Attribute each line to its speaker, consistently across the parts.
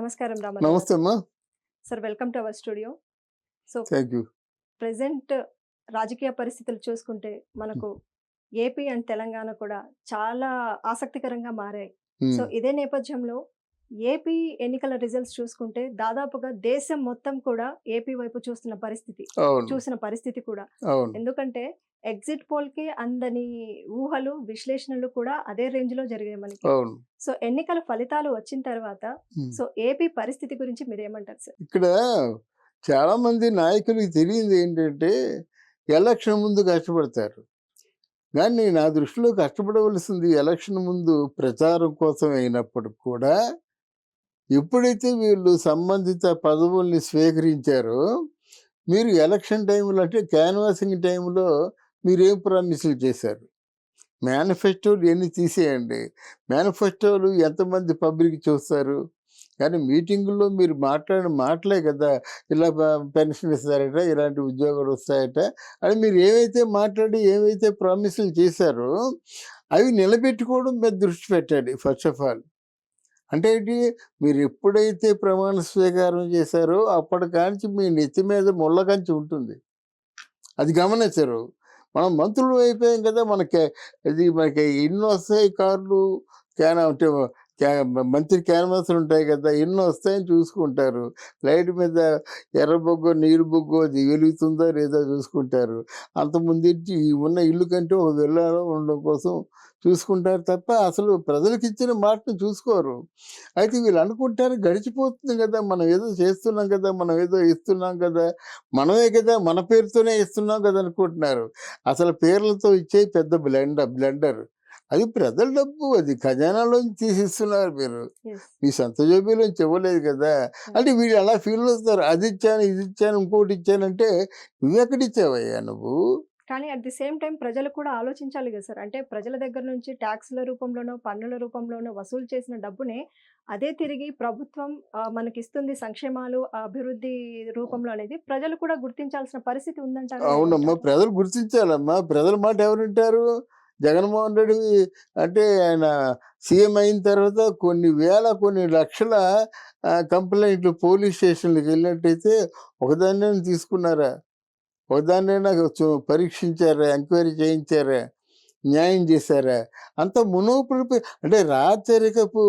Speaker 1: నమస్కారం రామారావు గారు.
Speaker 2: నమస్తే అమ్మా.
Speaker 1: Sir welcome to our studio. So
Speaker 2: thank you.
Speaker 1: Present రాజకీయ పరిస్థితులు చూసుకుంటే మనకు ఏపీ అండ్ తెలంగాణ కూడా చాలా ఆసక్తికరంగా మారాయి. సో
Speaker 2: హ్మ్.
Speaker 1: ఇదే నేపథ్యంలో ఏపీ ఎన్నికల రిజల్ట్స్ చూసుకుంటే దాదాపుగా దేశం మొత్తం కూడా ఏపీ వైపు
Speaker 2: అవును.
Speaker 1: చూసిన పరిస్థితి కూడా.
Speaker 2: అవును.
Speaker 1: ఎందుకంటే ఎగ్జిట్ పోల్‌కి అందని ఊహలు, విశ్లేషణలు కూడా అదే రేంజ్‌లో జరిగాయి మనకి.
Speaker 2: అవును.
Speaker 1: సో ఎన్నికల ఫలితాలు వచ్చిన తర్వాత
Speaker 2: హ్మ్.
Speaker 1: సో ఏపీ పరిస్థితి గురించి మీరేమంటారు సార్?
Speaker 2: ఇక్కడ చాలామంది నాయకులకి తెలియనిదేంటంటే, ఎలక్షన్ ముందు కష్టపడతారు. గానీ నా దృష్టిలో కష్టపడవలసింది ఎలక్షన్ ముందు ప్రచారం కోసం అయినప్పటికి కూడా, ఎప్పుడైతే వీళ్ళు సంబంధిత పదవుల్ని స్వీకరించారో, మీరు ఎలక్షన్ టైంలో అంటే క్యాన్వాసింగ్ టైంలో మీరేం ప్రామిస్‌లు చేశారు? మేనిఫెస్టోలు ఇయన్నీ తీసేయండి. మేనిఫెస్టోలు ఎంతమంది పబ్లిక్ చూస్తారు? కానీ మీటింగుల్లో మీరు మాట్లాడిన మాటలే కదా! ఇలా పెన్షన్ ఇస్తారట, ఇలాంటి ఉద్యోగాలు వస్తాయట అని మీరు ఏవైతే మాట్లాడి, ఏవైతే ప్రామిస్‌లు చేశారో, అవి నిలబెట్టుకోవడం మీద దృష్టి పెట్టండి ఫస్ట్ ఆఫ్ ఆల్. అంటే ఏంటి? మీరు ఎప్పుడైతే ప్రమాణ స్వీకారం చేశారో, అప్పటి కానించి మీ నెత్తి మీద ముళ్ళ కంచె ఉంటుంది. అది గమనించరు. మనం మంత్రులు అయిపోయాం కదా! మనకి ఎన్నొస్తాయి కార్లు, అంటే మంత్రి క్యాన్వాస్‌లు ఉంటాయి కదా! ఎన్నొస్తాయని చూసుకుంటారు. లైట్ మీద ఎర్ర బొగ్గో, నీలి బొగ్గో అది వెలుగుతుందో లేదో చూసుకుంటారు. అంతకుముందేంటి ఉన్న ఇల్లు కంటే ఒక విల్లాలో ఉండడం కోసం చూసుకుంటారు తప్ప, అసలు ప్రజలకిచ్చిన మాటను చూసుకోరు. అయితే వీళ్ళు అనుకుంటారు గడిచిపోతుంది కదా! మనం ఏదో చేస్తున్నాం కదా! మనం ఏదో ఇస్తున్నాం కదా! మనమే కదా! మన పేరుతోనే ఇస్తున్నాం కదా! అనుకుంటున్నారు. అసలు పేర్లతో ఇచ్చేయి పెద్ద బ్లెండర్. అది ప్రజల డబ్బు. అది ఖజానాలోంచి తీసిస్తున్నారు మీరు.
Speaker 1: యెస్.
Speaker 2: మీ సొంత జేబులోంచి ఇవ్వలేదు కదా! అంటే వీళ్ళు అలా ఫీల్ అవుతారు. అది ఇచ్చాను, ఇది ఇచ్చాను, ఇంకోటి ఇచ్చానంటే నువ్వెక్కడిచ్చావయ్యా నువ్వు?
Speaker 1: కానీ అట్ ది సేమ్ టైమ్ ప్రజలు కూడా ఆలోచించాలి గదా సార్! అంటే ప్రజల దగ్గర నుంచి టాక్స్‌ల రూపంలోనో, పన్నుల రూపంలోనో వసూలు చేసిన డబ్బునే అదే తిరిగి ప్రభుత్వం మనకిస్తుంది సంక్షేమాలు, అభివృద్ధి రూపంలో అనేది ప్రజలు కూడా గుర్తించాల్సిన పరిస్థితి ఉందంటారా?
Speaker 2: అవునమ్మా.
Speaker 1: లేదంటారా?
Speaker 2: ప్రజలు గుర్తించాలమ్మా. ప్రజల మాట ఎవరింటారు? జగన్మోహన్ రెడ్డి అంటే ఆయన సీఎం అయిన తర్వాత కొన్ని వేల, కొన్ని లక్షల కంప్లెయింట్లు పోలీస్ స్టేషన్‌లకెళ్ళినట్టయితే ఒకదాన్నైనా తీసుకున్నారా? ఒకదాన్నైనా పరీక్షించారా? ఎంక్వైరీ చేయించారా? న్యాయం చేశారా? అంతా అంటే రాచరికపు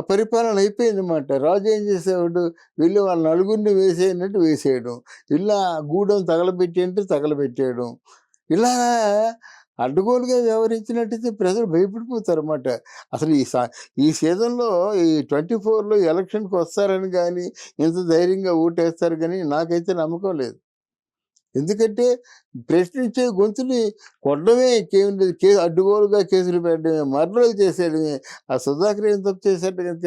Speaker 2: పరిపాలన అయిపోయిందన్నమాట. రాజు ఏం చేసేవాడు? వెళ్ళి వాళ్ళ నలుగురిని వేసేయనట్టు వేసేయడం. ఇలా గూడెం తగలబెట్టి అంటే తగలబెట్టేయడం. ఇలా అడ్డగోలుగా వ్యవహరించినట్టయితే ప్రజలు భయపడిపోతారన్నమాట. అసలు ఈ సీజన్‌లో ఈ 24లో ఎలక్షన్‌కి వస్తారని గాని, ఇంత ధైర్యంగా ఓటేస్తారు గాని నాకైతే నమ్మకం లేదు. ఎందుకంటే ప్రశ్నించే గొంతుని కొట్టడమే ఇంకేముండదు. అడ్డగోలుగా కేసులు పెట్టడమే, మర్డర్‌లు చేసేయడమే. ఆ సుధాకర్ ఏం తప్పు చేశాడు కనుక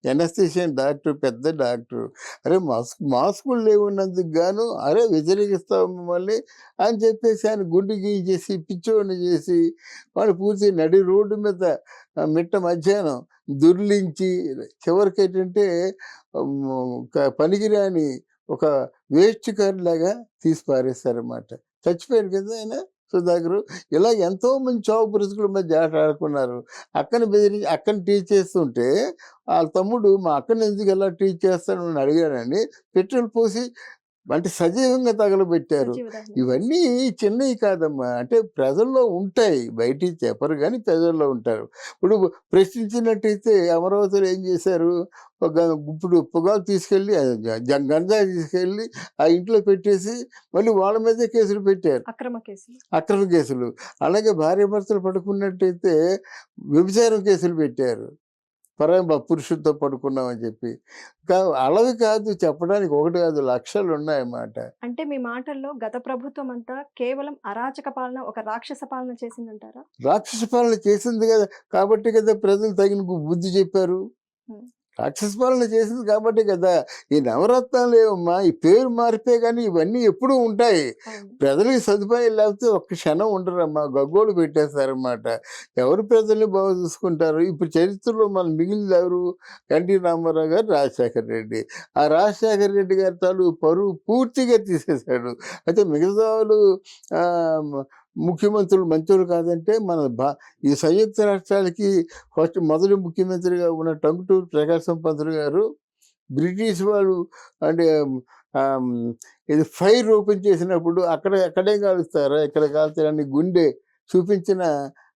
Speaker 2: ఎనస్థీషియన్ డాక్టర్, పెద్ద డాక్టరు. అరే మాస్కులు లేవున్నందుకు గాను అరే వ్యతిరేకిస్తాం మిమ్మల్ని అని చెప్పేసి ఆయన గుండు గీయించేసి, పిచ్చోడిని చేసి, వాడు పూర్తి నడి రోడ్డు మీద మిట్ట మధ్యాహ్నం దొర్లించి చివరికేంటంటే పనికిరాని ఒక వేస్ట్ కార్డ్‌లాగా తీసి పారేశారన్నమాట. చచ్చిపోయాడు కదా ఆయన సుధాకరు. ఇలా ఎంతోమంది చావు బ్రతుకుల మధ్య ఆట ఆడుకున్నారు. అక్కని టీచ్ చేస్తుంటే ఆళ్ళ తమ్ముడు మా అక్కని ఎందుకు ఇలా టీచ్ చేస్తాను అని అడిగాడని పెట్రోల్ పోసి అంటే సజీవంగా తగలబెట్టారు.
Speaker 1: సజీవ దహనం.
Speaker 2: ఇవన్నీ చిన్నయి కాదమ్మా. అంటే ప్రజల్లో ఉంటాయి. బయటికి చెప్పరు గానీ ప్రజల్లో ఉంటారు. ఇప్పుడు ప్రశ్నించినట్టయితే అమరావతిలో ఏం చేశారు? ఒక గుప్పుడు పొగాకు తీసుకెళ్ళి గంజాయి తీసుకెళ్ళి ఆ ఇంట్లో పెట్టేసి మళ్ళీ వాళ్ళ మీదే కేసులు పెట్టారు.
Speaker 1: అక్రమ కేసులు.
Speaker 2: అక్రమ కేసులు. అలాగే భార్యాభర్తలు పడుకున్నట్టయితే వ్యభిచారం కేసులు పెట్టారు. పురుషుడితో పడుకున్నామని చెప్పి. అలవి కాదు చెప్పడానికి ఒకటి కాదు లక్షలున్నాయన్నమాట.
Speaker 1: అంటే మీ మాటల్లో గత ప్రభుత్వం అంతా కేవలం అరాచక పాలన, ఒక రాక్షస పాలన చేసిందంటారా?
Speaker 2: రాక్షస పాలన చేసింది కదా! కాబట్టి కదా ప్రజలు తగిన బుద్ధి చెప్పారు.
Speaker 1: హ్మ్.
Speaker 2: రాక్షస పాలన చేసింది కాబట్టే కదా! ఈ నవరత్నాలు ఏవమ్మా ఈ పేరు మారితే గానీ ఇవన్నీ ఎప్పుడూ ఉంటాయి.
Speaker 1: అవును.
Speaker 2: ప్రజలకి సదుపాయాలు లేకపోతే ఒక్క క్షణం ఉండరమ్మా. గగ్గోలు పెట్టేస్తారన్నమాట. ఎవరు ప్రజల్ని బాగా చూసుకుంటారు? ఇప్పుడు చరిత్రలో మన మిగిలింది ఎవరు? ఎన్టీ రామారావు గారు, రాజశేఖర రెడ్డి. ఆ రాజశేఖర రెడ్డి గారి తాలూకు పరువు పూర్తిగా తీసేశాడు. అయితే మిగతా వాళ్ళు ఆహ్, ముఖ్యమంత్రులు మంచోళ్ళు కాదంటే ఈ సంయుక్త రాష్ట్రాలకి మొదటి ముఖ్యమంత్రిగా ఉన్న టంగుటూరి ప్రకాశం పంతులు గారు బ్రిటిష్ వాళ్ళు అంటే ఆమ్, ఇది ఫైర్ ఓపెన్ చేసినప్పుడు అక్కడే కాలుస్తారా ఇక్కడ కాల్చారని గుండె చూపించిన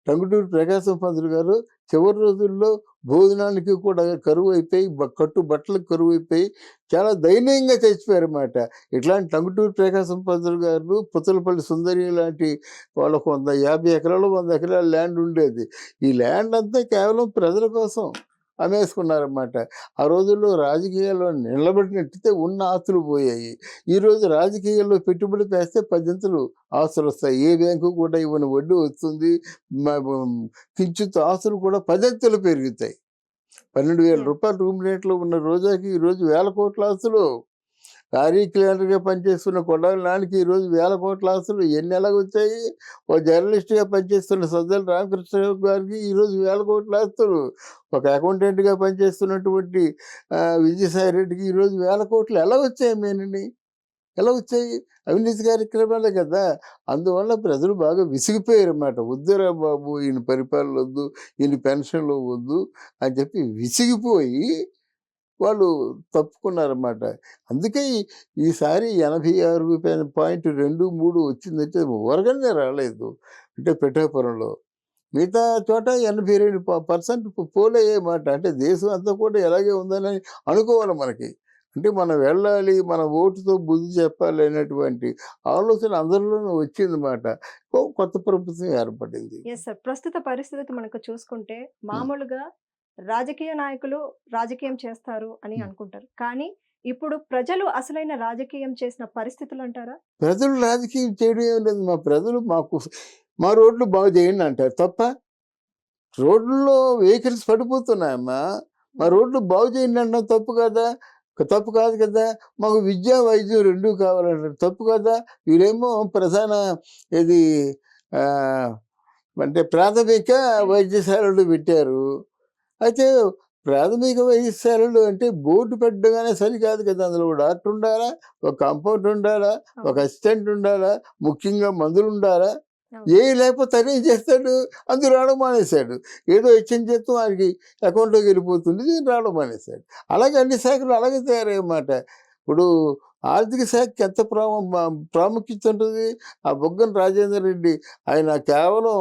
Speaker 2: టంగుటూరి ప్రకాశం పంతులు గారు చివరి రోజుల్లో భోజనానికి కూడా కరువు అయిపోయి కట్టు బట్టలకు కరువు అయిపోయి చాలా దయనీయంగా చచ్చిపోయారు అన్నమాట. ఇట్లాంటి టంగుటూరి ప్రకాశం పంతులు గారు, పుచ్చలపల్లి సుందరి లాంటి వాళ్ళకు 50 ఎకరాలు 100 ఎకరాల ల్యాండ్ ఉండేది. ఈ ల్యాండ్ అంతా కేవలం ప్రజల కోసం అమ్మేసుకున్నారన్నమాట. ఆ రోజుల్లో రాజకీయాల్లో నిలబడినట్టితే ఉన్న ఆస్తులు పోయాయి. ఈరోజు రాజకీయాల్లో పెట్టుబడి పెడితే 10 ఆస్తులు వస్తాయి. ఏ బ్యాంకు కూడా ఇవ్వని వడ్డీ వస్తుంది. కించిత్ ఆస్తులు కూడా 10 పెరుగుతాయి.
Speaker 1: యాహ్!
Speaker 2: ₹12,000 రూమ్ రేట్లో ఉన్న రోజాకి ఈరోజు వేల కోట్ల ఆస్తులు. లారీ క్లీనర్‌గా పనిచేస్తున్న కొడాలి నానికి ఈరోజు వేల కోట్ల ఆస్తులు ఎన్ని ఎలాగొచ్చాయి? ఓ జర్నలిస్ట్‌గా పనిచేస్తున్న సజ్జల రామకృష్ణరావు గారికి ఈరోజు వేల కోట్ల ఆస్తులు. ఒక అకౌంటెంట్‌గా పనిచేస్తున్నటువంటి విజయసాయి రెడ్డికి ఈరోజు వేల కోట్లు ఎలా వచ్చాయి మీనని? ఎలా వచ్చాయి? అవినీతి కార్యక్రమాలే కదా! అందువల్ల ప్రజలు బాగా విసిగిపోయారన్నమాట. వద్దురా బాబు! ఈయన పరిపాలన వద్దు, ఈయన పెన్షన్‌లు వద్దు అని చెప్పి విసిగిపోయి వాళ్ళు తప్పుకున్నారన్నమాట. అందుకే ఈసారి 86.23 వచ్చిందంటే ఊరగానే రాలేదు. అంటే పిఠాపురంలో. మిగతా చోట 82% పోలయ్యాయి మాట. అంటే దేశం అంతా కూడా ఇలాగే ఉందని అనుకోవాలి మనకి. అంటే మనం వెళ్ళాలి, మన ఓటుతో బుద్ధి చెప్పాలి అనేటువంటి ఆలోచన అందరిలోనూ వచ్చిందన్నమాట. కొత్త ప్రభుత్వం ఏర్పడింది.
Speaker 1: Yes sir. ప్రస్తుత పరిస్థితి మనకు చూసుకుంటే
Speaker 2: హ్మ్.
Speaker 1: మామూలుగా రాజకీయ నాయకులు రాజకీయం చేస్తారు అని
Speaker 2: హ్మ్.
Speaker 1: అనుకుంటారు. కానీ ఇప్పుడు ప్రజలు అసలైన రాజకీయం చేసిన పరిస్థితులంటారా?
Speaker 2: ప్రజలు రాజకీయం చేయడం ఏం లేదు. మా రోడ్లు బాగు చేయండి అంటారు. తప్పా? రోడ్లలో వెహికల్స్ పడిపోతున్నాయమ్మా. మా
Speaker 1: హ్మ్.
Speaker 2: రోడ్లు బాగు చేయండి అనడం తప్పు కదా! తప్పు కాదు కదా! మాకు విద్య, వైద్యం 2 కావాలంటారు. తప్పు కదా! వీళ్ళేమో ప్రధాన ఇది ఆహ్, అంటే ప్రాథమిక వైద్యశాలలు పెట్టారు. అయితే ప్రాథమిక వైద్యశాలలు అంటే బోర్డు పెట్టగానే సరికాదు కదా! అందులో ఒక డాక్టర్ ఉండాలా, ఒక కాంపౌండర్ ఉండాలా, ఒక
Speaker 1: అవును.
Speaker 2: అసిస్టెంట్ ఉండాలా, ముఖ్యంగా మందులుండాలా.
Speaker 1: అవును.
Speaker 2: ఏవి లేకపోతే తనేం చేస్తాడు? అందులో రావడం మానేశాడు. ఏదో ఇచ్చిన జీతం ఆయనకి అకౌంట్‌లోకి వెళ్ళిపోతుంది. రావడం మానేశాడు. అలాగే అన్ని శాఖలు అలాగే తయారయ్యాయన్నమాట. ఇప్పుడు ఆర్థిక శాఖకి ఎంత ప్రాముఖ్యత ఉంటుంది? ఆ బుగ్గన రాజేందర్ రెడ్డి ఆయన కేవలం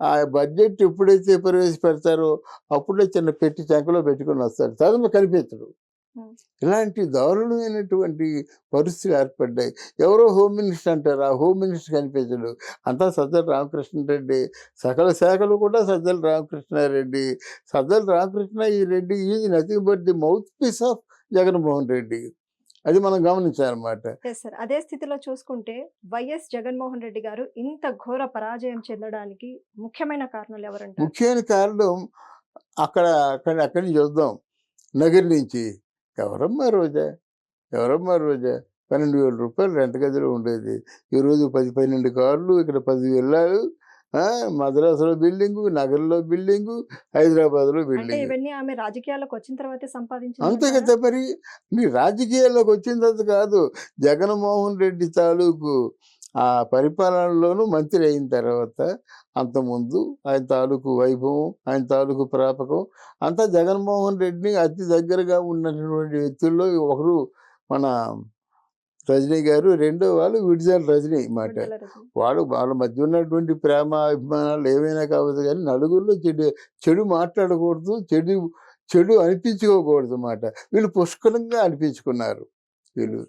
Speaker 2: ఆ బడ్జెట్ ఎప్పుడైతే ప్రవేశపెడతారో అప్పుడే చిన్న పెట్టి చంకలో పెట్టుకొని వస్తాడు. తర్వాత కనిపించడు.
Speaker 1: హ్మ్.
Speaker 2: ఇలాంటి దారుణమైనటువంటి పరిస్థితులు ఏర్పడ్డాయి. ఎవరో హోమ్ మినిస్టర్ అంటారు. ఆ హోమ్ మినిస్టర్ కనిపించడు. అంతా సజ్జల రామకృష్ణారెడ్డి. సకల శాఖలు కూడా సజ్జల రామకృష్ణారెడ్డి. సజ్జల రామకృష్ణ ఈ Reddy is nothing but the mouthpiece of Jaganmohan Reddy. అది మనం గమనించాలన్నమాట.
Speaker 1: Yes sir. అదే స్థితిలో చూసుకుంటే వైఎస్ జగన్మోహన్ రెడ్డి గారు ఇంత ఘోర పరాజయం చెందడానికి ముఖ్యమైన కారణాలు ఎవరంటారు?
Speaker 2: ముఖ్యమైన కారణం అక్కడి నుంచి చూద్దాం. నగిరి నుంచి ఎవరమ్మా రోజా? ఎవరమ్మా రోజా? ₹12,000 రెంట్ గదిలో ఉండేది. ఈరోజు 10, 12 కార్లు, ఇక్కడ 10 విల్లాలు. మద్రాసులో బిల్డింగు, నగరంలో బిల్డింగు, హైదరాబాద్‌లో
Speaker 1: అంటే
Speaker 2: బిల్డింగు.
Speaker 1: ఇవన్నీ ఆమె రాజకీయాల్లోకి వచ్చిన తర్వాతే
Speaker 2: అంతే
Speaker 1: సంపాదించిందంటారా?
Speaker 2: కదా మరి. నీ రాజకీయాల్లోకి వచ్చిన తర్వాత కాదు. జగన్మోహన్ రెడ్డి తాలూకు ఆ పరిపాలనలోనూ మంత్రి అయిన తర్వాత, అంతకుముందు ఆయన తాలూకు వైభవం, ఆయన తాలూకు ప్రాపకం అంతా జగన్మోహన్ రెడ్డిని అతి దగ్గరగా ఉన్నటువంటి వ్యక్తుల్లో ఒకరు మన రజనీ గారు. రెండో వాళ్ళు విడుదల రజనీ మాట.
Speaker 1: విడుదల రజని.
Speaker 2: వాళ్ళ మధ్య ఉన్నటువంటి ప్రేమ, అభిమానాలు ఏవైనా కావచ్చు గానీ నలుగురిలో చెడు మాట్లాడకూడదు. చెడు చెడు అనిపించుకోకూడదు మాట. వీళ్ళు పుష్కలంగా అనిపించుకున్నారు వీళ్ళు.